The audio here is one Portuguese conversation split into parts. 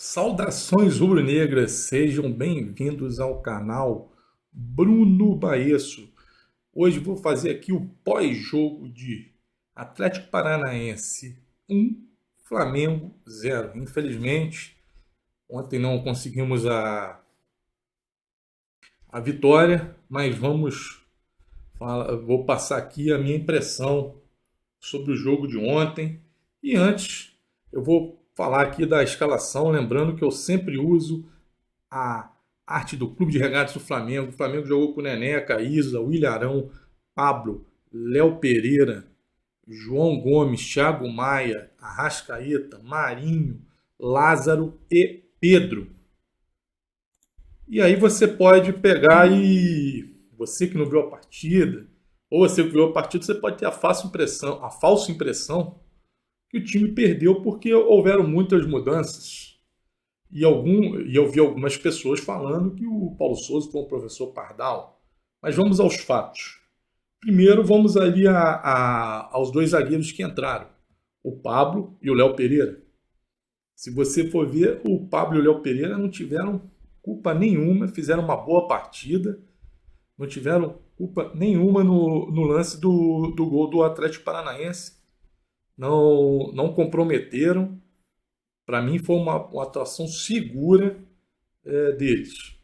Saudações rubro-negras, sejam bem-vindos ao canal Bruno Baesso. Hoje vou fazer aqui o pós-jogo de Atlético Paranaense 1, Flamengo 0. Infelizmente, ontem não conseguimos a vitória, mas vou passar aqui a minha impressão sobre o jogo de ontem. E antes, eu vou falar aqui da escalação, lembrando que eu sempre uso a arte do Clube de Regatas do Flamengo. O Flamengo jogou com Neneca, Isa, Willian, Pablo, Léo Pereira, João Gomes, Thiago Maia, Arrascaeta, Marinho, Lázaro e Pedro. E aí você pode pegar você que não viu a partida, ou você que viu a partida, você pode ter a falsa impressão que o time perdeu porque houveram muitas mudanças. E eu vi algumas pessoas falando que o Paulo Souza foi um professor pardal. Mas vamos aos fatos. Primeiro, vamos ali aos dois zagueiros que entraram, o Pablo e o Léo Pereira. Se você for ver, o Pablo e o Léo Pereira não tiveram culpa nenhuma, fizeram uma boa partida, não tiveram culpa nenhuma no lance do gol do Atlético Paranaense. Não comprometeram. Para mim foi uma atuação segura deles.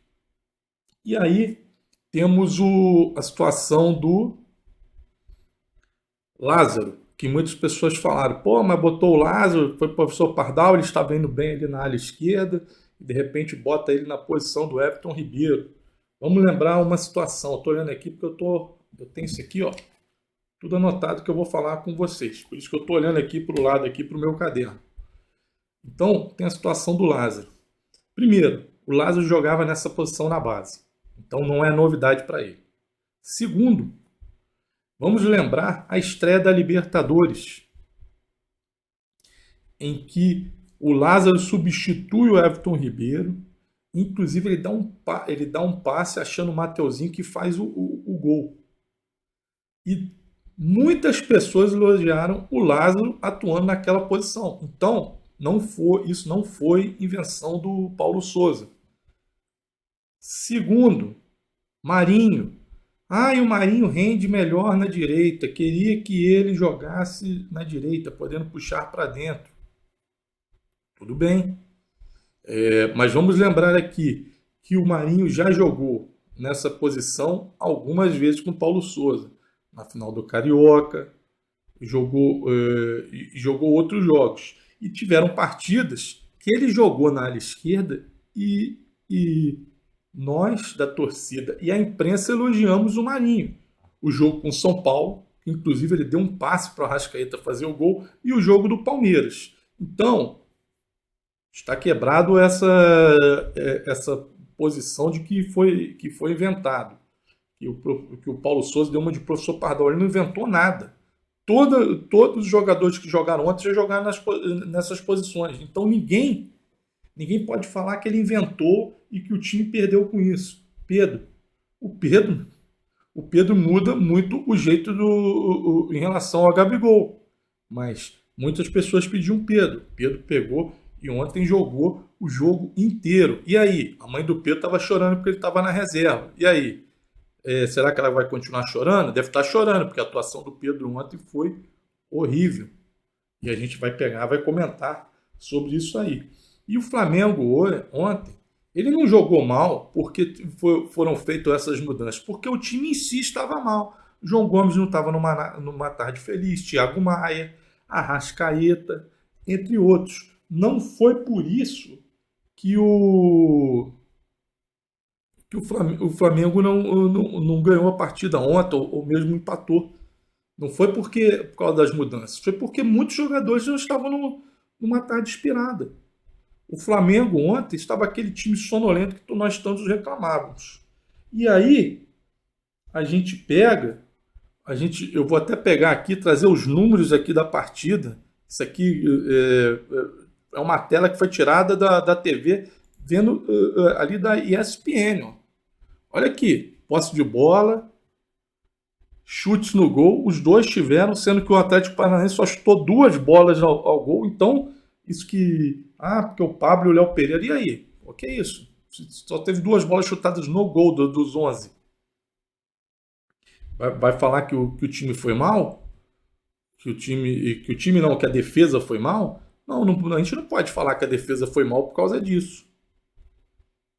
E aí temos a situação do Lázaro, que muitas pessoas falaram, mas botou o Lázaro, foi o professor Pardal, ele estava indo bem ali na ala esquerda, e de repente bota ele na posição do Everton Ribeiro. Vamos lembrar uma situação, eu estou olhando aqui porque eu tenho isso aqui, ó, tudo anotado que eu vou falar com vocês. Por isso que eu estou olhando aqui para o lado, aqui para o meu caderno. Então, tem a situação do Lázaro. Primeiro, o Lázaro jogava nessa posição na base. Então, não é novidade para ele. Segundo, vamos lembrar a estreia da Libertadores, em que o Lázaro substitui o Everton Ribeiro. Inclusive, ele dá um passe achando o Mateuzinho que faz o gol. E muitas pessoas elogiaram o Lázaro atuando naquela posição. Então, isso não foi invenção do Paulo Souza. Segundo, Marinho. E o Marinho rende melhor na direita. Queria que ele jogasse na direita, podendo puxar para dentro. Tudo bem. Mas vamos lembrar aqui que o Marinho já jogou nessa posição algumas vezes com o Paulo Souza. Na final do Carioca, jogou outros jogos. E tiveram partidas que ele jogou na ala esquerda e nós, da torcida e a imprensa, elogiamos o Marinho. O jogo com o São Paulo, inclusive ele deu um passe para o Arrascaeta fazer o gol, e o jogo do Palmeiras. Então, está quebrado essa posição de que foi inventado. Que o Paulo Souza deu uma de professor Pardal. Ele não inventou nada. Todos os jogadores que jogaram ontem já jogaram nessas posições. Então ninguém pode falar que ele inventou e que o time perdeu com isso. O Pedro muda muito o jeito em relação ao Gabigol. Mas muitas pessoas pediam Pedro. Pedro pegou e ontem jogou o jogo inteiro. E aí? A mãe do Pedro estava chorando porque ele estava na reserva. E aí? Será que ela vai continuar chorando? Deve estar chorando, porque a atuação do Pedro ontem foi horrível. E a gente vai comentar sobre isso aí. E o Flamengo ontem, ele não jogou mal porque foram feitas essas mudanças, porque o time em si estava mal. João Gomes não estava numa tarde feliz, Thiago Maia, Arrascaeta, entre outros. Não foi por isso que o Flamengo não ganhou a partida ontem, ou mesmo empatou. Não foi por causa das mudanças, foi porque muitos jogadores já estavam numa tarde inspirada. O Flamengo ontem estava aquele time sonolento que nós tantos reclamávamos. E aí, eu vou até pegar aqui, trazer os números aqui da partida. Isso aqui é uma tela que foi tirada da TV, vendo ali da ESPN, ó. Olha aqui, posse de bola, chutes no gol, os dois tiveram, sendo que o Atlético Paranaense só chutou 2 bolas ao gol. Então, Isso que. Ah, porque o Pablo e o Léo Pereira. E aí? O que é isso? Só teve duas bolas chutadas no gol dos 11. Vai falar que o time foi mal? Que o time não, que a defesa foi mal? Não, a gente não pode falar que a defesa foi mal por causa disso.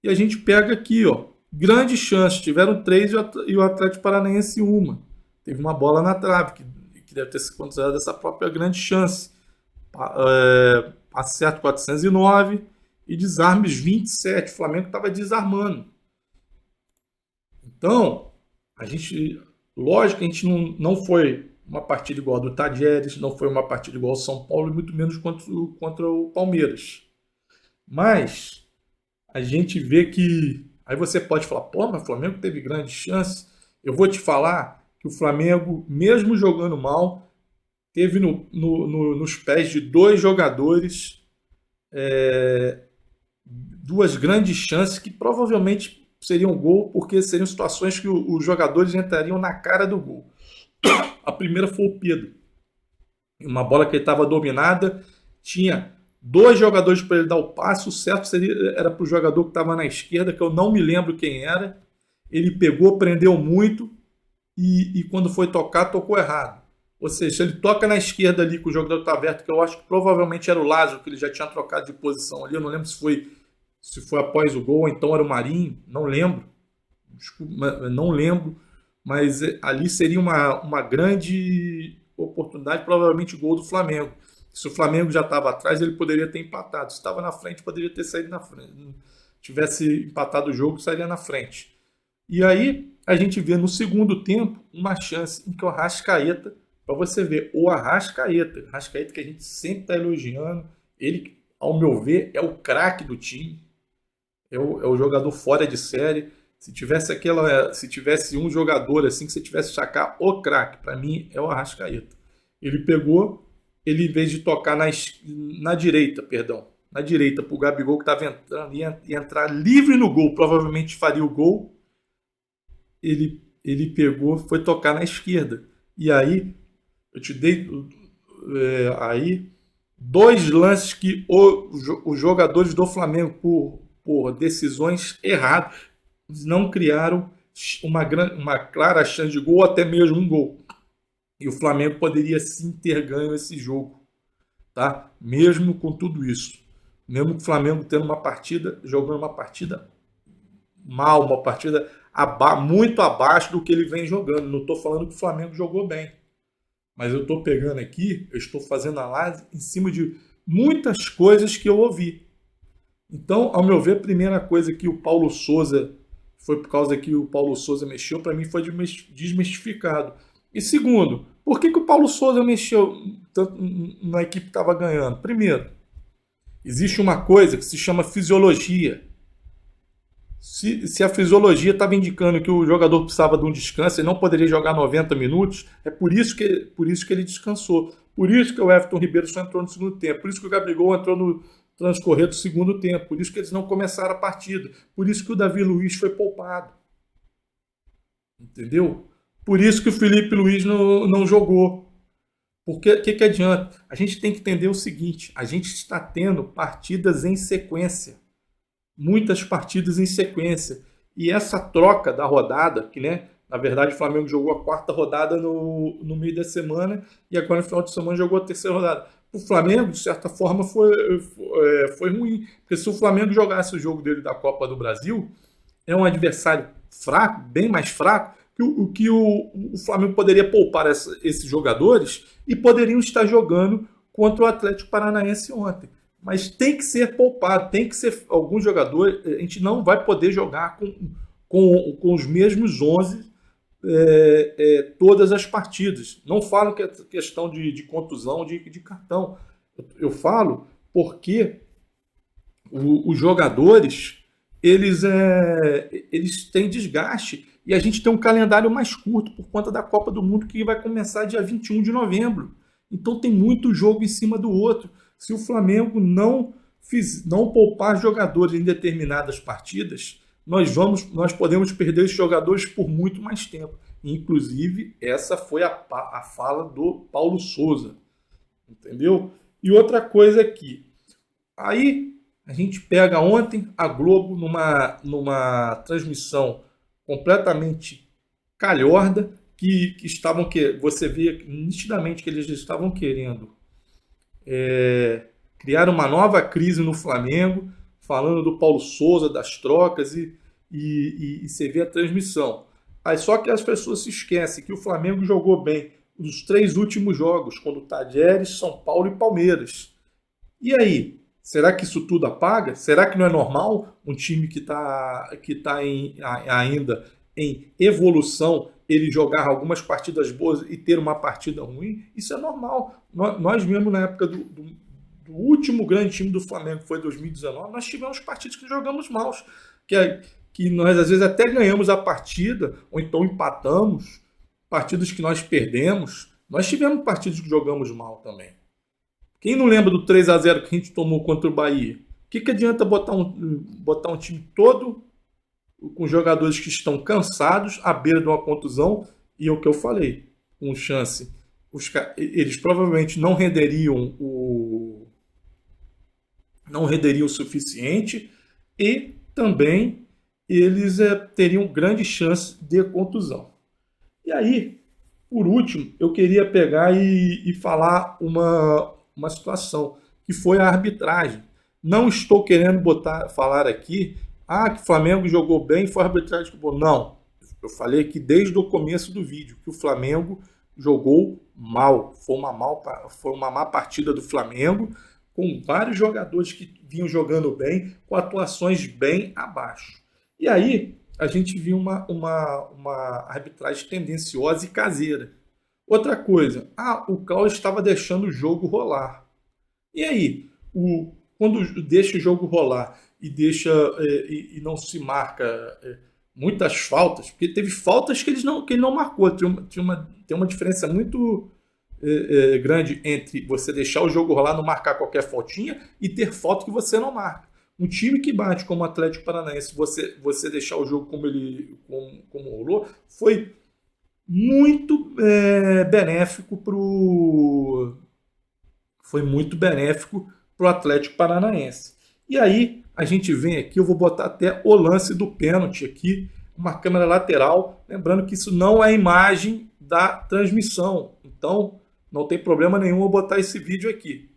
E a gente pega aqui, ó, grande chance. Tiveram três e o Atlético Paranaense uma. Teve uma bola na trave, que deve ter sido considerada essa própria grande chance. Passe certo 409 e desarmes 27. O Flamengo estava desarmando. Então, a gente. Lógico que a gente não foi uma partida igual a do Tadieres, não foi uma partida igual ao São Paulo e muito menos contra o Palmeiras. Mas a gente vê que. Aí você pode falar, pô, mas o Flamengo teve grande chance. Eu vou te falar que o Flamengo, mesmo jogando mal, teve nos pés de dois jogadores duas grandes chances que provavelmente seriam gol, porque seriam situações que os jogadores entrariam na cara do gol. A primeira foi o Pedro. Uma bola que ele estava dominada, tinha dois jogadores para ele dar o passe, o certo era para o jogador que estava na esquerda, que eu não me lembro quem era. Ele pegou, prendeu muito e quando foi tocar, tocou errado. Ou seja, ele toca na esquerda ali com o jogador está aberto, que eu acho que provavelmente era o Lázaro, que ele já tinha trocado de posição ali. Eu não lembro se foi após o gol, ou então era o Marinho, não lembro. Desculpa, não lembro. Mas ali seria uma grande oportunidade, provavelmente gol do Flamengo. Se o Flamengo já estava atrás, ele poderia ter empatado. Se estava na frente, poderia ter saído na frente. Tivesse empatado o jogo, sairia na frente. E aí, a gente vê no segundo tempo uma chance em que o Arrascaeta, para você ver, o Arrascaeta que a gente sempre está elogiando, ele, ao meu ver, é o craque do time, é o jogador fora de série. Se tivesse um jogador assim que você tivesse que sacar o craque, para mim é o Arrascaeta. Ele pegou, ele em vez de tocar na direita para o Gabigol que estava entrando, ia entrar livre no gol, provavelmente faria o gol. Ele pegou, foi tocar na esquerda. E aí, eu te dei aí dois lances que os jogadores do Flamengo, por decisões erradas, não criaram uma clara chance de gol, ou até mesmo um gol. E o Flamengo poderia sim ter ganho esse jogo, tá? Mesmo com tudo isso. Mesmo que o Flamengo jogando uma partida mal, uma partida muito abaixo do que ele vem jogando. Não estou falando que o Flamengo jogou bem, mas eu estou pegando aqui, eu estou fazendo análise em cima de muitas coisas que eu ouvi. Então, ao meu ver, a primeira coisa que o Paulo Souza, foi por causa que o Paulo Souza mexeu, para mim foi desmistificado. E segundo, por que o Paulo Souza mexeu tanto na equipe que estava ganhando? Primeiro, existe uma coisa que se chama fisiologia. Se a fisiologia estava indicando que o jogador precisava de um descanso e não poderia jogar 90 minutos, é por isso que ele descansou. Por isso que o Everton Ribeiro só entrou no segundo tempo. Por isso que o Gabigol entrou no transcorrer do segundo tempo. Por isso que eles não começaram a partida. Por isso que o Davi Luiz foi poupado. Entendeu? Por isso que o Felipe Luiz não jogou. Porque o que adianta? A gente tem que entender o seguinte: a gente está tendo partidas em sequência. Muitas partidas em sequência. E essa troca da rodada, que na verdade o Flamengo jogou a quarta rodada no meio da semana e agora no final de semana jogou a terceira rodada. O Flamengo, de certa forma, foi ruim. Porque se o Flamengo jogasse o jogo dele da Copa do Brasil, é um adversário fraco, bem mais fraco, que o Flamengo poderia poupar esses jogadores e poderiam estar jogando contra o Atlético Paranaense ontem. Mas tem que ser poupado, tem que ser alguns jogadores. A gente não vai poder jogar com os mesmos 11 todas as partidas. Não falo que é questão de contusão, de cartão. Eu falo porque os jogadores eles têm desgaste e a gente tem um calendário mais curto por conta da Copa do Mundo que vai começar dia 21 de novembro. Então tem muito jogo em cima do outro. Se o Flamengo não poupar jogadores em determinadas partidas, nós podemos perder esses jogadores por muito mais tempo. Inclusive, essa foi a fala do Paulo Souza. Entendeu? E outra coisa aqui, Aí a gente pega ontem a Globo numa transmissão completamente calhorda, que estavam que você vê nitidamente que eles estavam querendo criar uma nova crise no Flamengo, falando do Paulo Souza, das trocas e você vê a transmissão. Aí só que as pessoas se esquecem que o Flamengo jogou bem nos 3 últimos jogos, quando o Tadieres, São Paulo e Palmeiras. E aí? Será que isso tudo apaga? Será que não é normal um time que tá ainda em evolução ele jogar algumas partidas boas e ter uma partida ruim? Isso é normal. Nós mesmo na época do último grande time do Flamengo, que foi 2019, nós tivemos partidas que jogamos mal. Que nós às vezes até ganhamos a partida, ou então empatamos, partidas que nós perdemos. Nós tivemos partidas que jogamos mal também. Quem não lembra do 3-0 que a gente tomou contra o Bahia? O que adianta botar um time todo com jogadores que estão cansados, à beira de uma contusão, e é o que eu falei, com chance. Eles provavelmente não renderiam o suficiente e também eles teriam grande chance de contusão. E aí, por último, eu queria pegar e falar uma situação, que foi a arbitragem. Não estou querendo falar aqui que o Flamengo jogou bem, foi a arbitragem que jogou. Não. Eu falei aqui desde o começo do vídeo que o Flamengo jogou mal. Foi uma má partida do Flamengo, com vários jogadores que vinham jogando bem, com atuações bem abaixo. E aí a gente viu uma arbitragem tendenciosa e caseira. Outra coisa, o Cláudio estava deixando o jogo rolar. E aí, quando deixa o jogo rolar e não se marca muitas faltas, porque teve faltas que ele não marcou, tem uma diferença muito grande entre você deixar o jogo rolar, não marcar qualquer faltinha, e ter falta que você não marca. Um time que bate como o Atlético Paranaense, você deixar o jogo como rolou, foi muito benéfico pro Atlético Paranaense. E aí a gente vem aqui, eu vou botar até o lance do pênalti aqui, uma câmera lateral, lembrando que isso não é imagem da transmissão, então não tem problema nenhum eu botar esse vídeo aqui.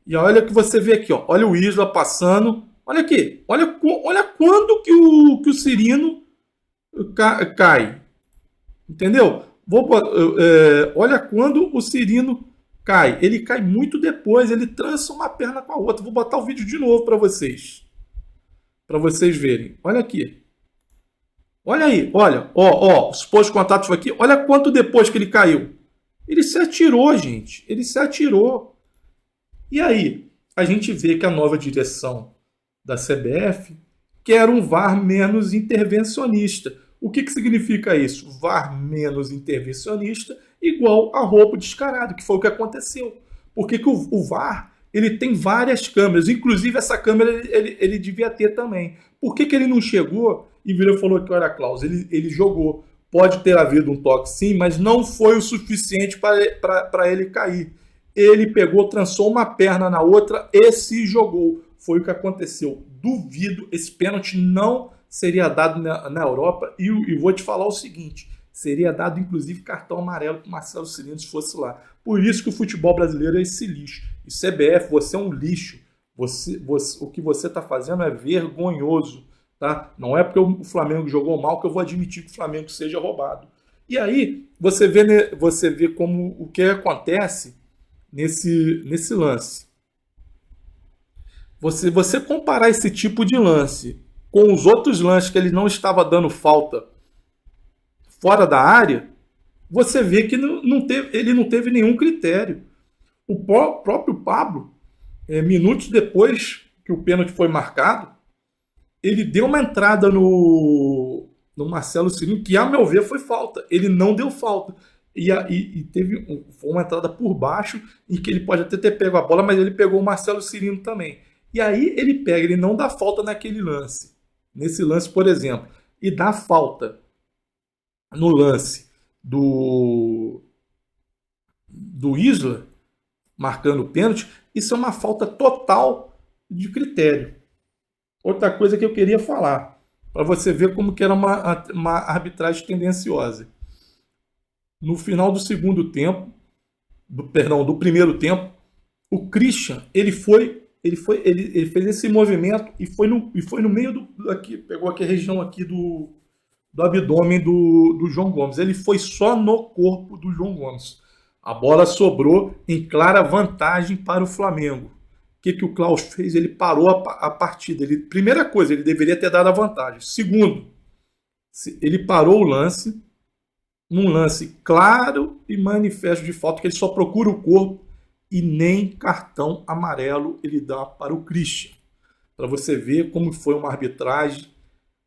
E olha o que você vê aqui, ó. Olha o Isla passando, olha aqui, olha quando que o Cirino cai. Entendeu? Olha quando o Cirino cai. Ele cai muito depois, ele trança uma perna com a outra. Vou botar o vídeo de novo para vocês verem. Olha aqui. Olha aí, olha. Ó, os supostos contatos foi aqui. Olha quanto depois que ele caiu. Ele se atirou, gente. Ele se atirou. E aí, a gente vê que a nova direção da CBF quer um VAR menos intervencionista. O que significa isso? VAR menos intervencionista igual a roubo descarado, que foi o que aconteceu. Porque que o VAR ele tem várias câmeras, inclusive essa câmera ele devia ter também. Por que ele não chegou e virou e falou que era Klaus? Ele jogou. Pode ter havido um toque sim, mas não foi o suficiente para ele cair. Ele pegou, trançou uma perna na outra e se jogou. Foi o que aconteceu. Duvido, esse pênalti não seria dado na Europa, e vou te falar o seguinte, seria dado inclusive cartão amarelo para o Marcelo Cirino se fosse lá. Por isso que o futebol brasileiro é esse lixo. E CBF, você é um lixo. O que você está fazendo é vergonhoso. Tá? Não é porque o Flamengo jogou mal que eu vou admitir que o Flamengo seja roubado. E aí você vê como o que acontece nesse lance. Você comparar esse tipo de lance com os outros lances que ele não estava dando falta fora da área, você vê que ele não teve nenhum critério. O próprio Pablo, minutos depois que o pênalti foi marcado, ele deu uma entrada no Marcelo Cirino, que a meu ver foi falta. Ele não deu falta. E teve uma entrada por baixo, em que ele pode até ter pego a bola, mas ele pegou o Marcelo Cirino também. E aí ele não dá falta naquele lance. Nesse lance, por exemplo, e dá falta no lance do Isla, marcando o pênalti, isso é uma falta total de critério. Outra coisa que eu queria falar, para você ver como que era uma arbitragem tendenciosa. No final do segundo tempo, do primeiro tempo, o Christian, ele fez esse movimento e foi no meio aqui, pegou aqui a região aqui do abdômen do João Gomes. Ele foi só no corpo do João Gomes. A bola sobrou em clara vantagem para o Flamengo. O que o Klaus fez? Ele parou a partida. Primeira coisa, ele deveria ter dado a vantagem. Segundo, ele parou o lance, num lance claro e manifesto de falta, que ele só procura o corpo e nem cartão amarelo ele dá para o Christian. Para você ver como foi uma arbitragem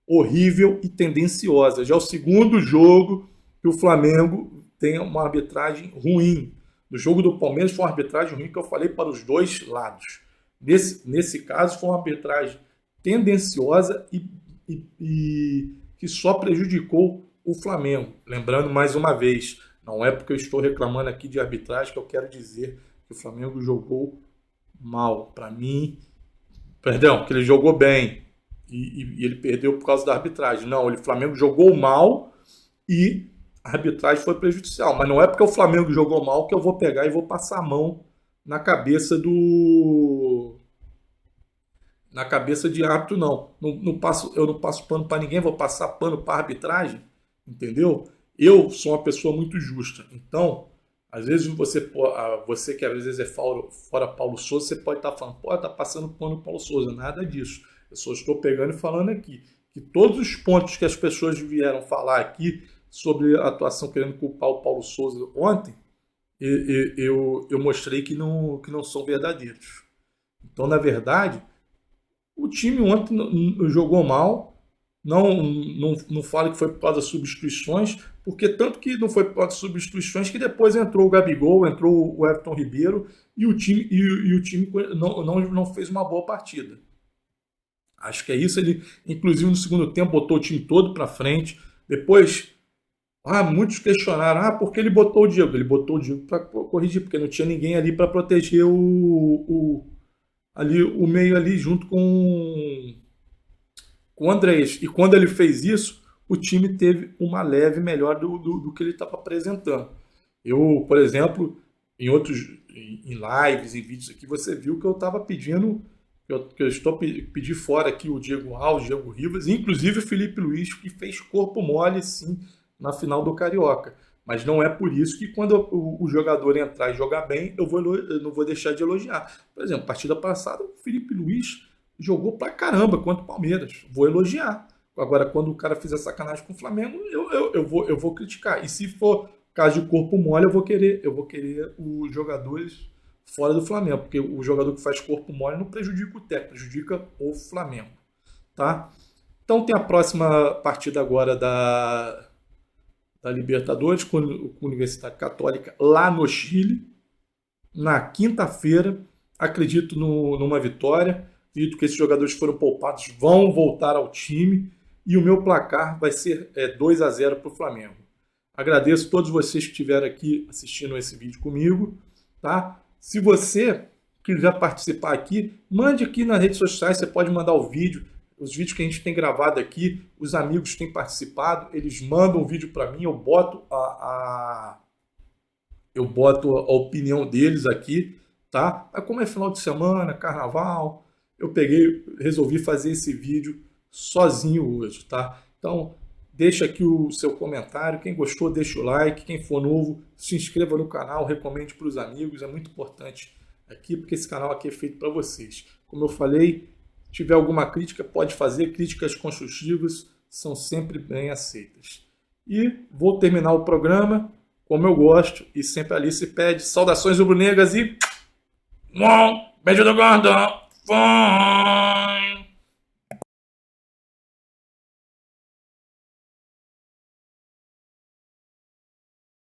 horrível e tendenciosa. Já é o segundo jogo que o Flamengo tem uma arbitragem ruim. No jogo do Palmeiras foi uma arbitragem ruim que eu falei para os dois lados. Nesse caso foi uma arbitragem tendenciosa e que só prejudicou o Flamengo. Lembrando mais uma vez, não é porque eu estou reclamando aqui de arbitragem que eu quero dizer que o Flamengo jogou mal. Para mim, perdão, que ele jogou bem e ele perdeu por causa da arbitragem. Não, o Flamengo jogou mal e a arbitragem foi prejudicial. Mas não é porque o Flamengo jogou mal que eu vou pegar e vou passar a mão na cabeça de árbitro, não. Eu não passo pano para ninguém, vou passar pano para arbitragem, entendeu? Eu sou uma pessoa muito justa. Então, às vezes você que às vezes é fora Paulo Souza, você pode estar falando, tá passando pano Paulo Souza. Nada disso. Eu só estou pegando e falando aqui que todos os pontos que as pessoas vieram falar aqui sobre a atuação querendo culpar o Paulo Souza ontem, eu mostrei que não são verdadeiros. Então, na verdade, o time ontem jogou mal. Não falo que foi por causa das substituições, porque tanto que não foi por causa das substituições que depois entrou o Gabigol, entrou o Everton Ribeiro e o time não fez uma boa partida. Acho que é isso. Ele, inclusive, no segundo tempo, botou o time todo para frente. Depois, muitos questionaram, por que ele botou o Diego? Ele botou o Diego para corrigir, porque não tinha ninguém ali para proteger o meio ali junto com o Andrés. E quando ele fez isso, o time teve uma leve melhor do que ele estava apresentando. Eu, por exemplo, em lives, em vídeos aqui, você viu que eu estava pedindo, que eu estou pedindo fora aqui o Diego Alves, o Diego Rivas, inclusive o Felipe Luiz, que fez corpo mole, sim, na final do Carioca. Mas não é por isso que quando o jogador entrar e jogar bem, eu não vou deixar de elogiar. Por exemplo, partida passada, o Felipe Luiz jogou pra caramba contra o Palmeiras. Vou elogiar. Agora, quando o cara fizer sacanagem com o Flamengo, eu vou criticar. E se for caso de corpo mole, eu vou querer os jogadores fora do Flamengo. Porque o jogador que faz corpo mole não prejudica o técnico, prejudica o Flamengo. Tá? Então tem a próxima partida agora da Libertadores com a Universidade Católica lá no Chile, na quinta-feira. Acredito numa vitória. Acredito que esses jogadores que foram poupados vão voltar ao time e o meu placar vai ser 2-0 para o Flamengo. Agradeço a todos vocês que estiveram aqui assistindo esse vídeo comigo. Tá? Se você quiser participar aqui, mande aqui nas redes sociais, você pode mandar o vídeo. Os vídeos que a gente tem gravado aqui, os amigos têm participado, eles mandam o vídeo para mim, eu boto a opinião deles aqui, tá? Mas como é final de semana, carnaval, eu resolvi fazer esse vídeo sozinho hoje, tá? Então, deixa aqui o seu comentário, quem gostou, deixa o like, quem for novo, se inscreva no canal, recomende para os amigos, é muito importante aqui, porque esse canal aqui é feito para vocês. Como eu falei, se tiver alguma crítica, pode fazer. Críticas construtivas são sempre bem aceitas. E vou terminar o programa como eu gosto e sempre ali se pede. Saudações rubro-negras e... Beijo do gordo!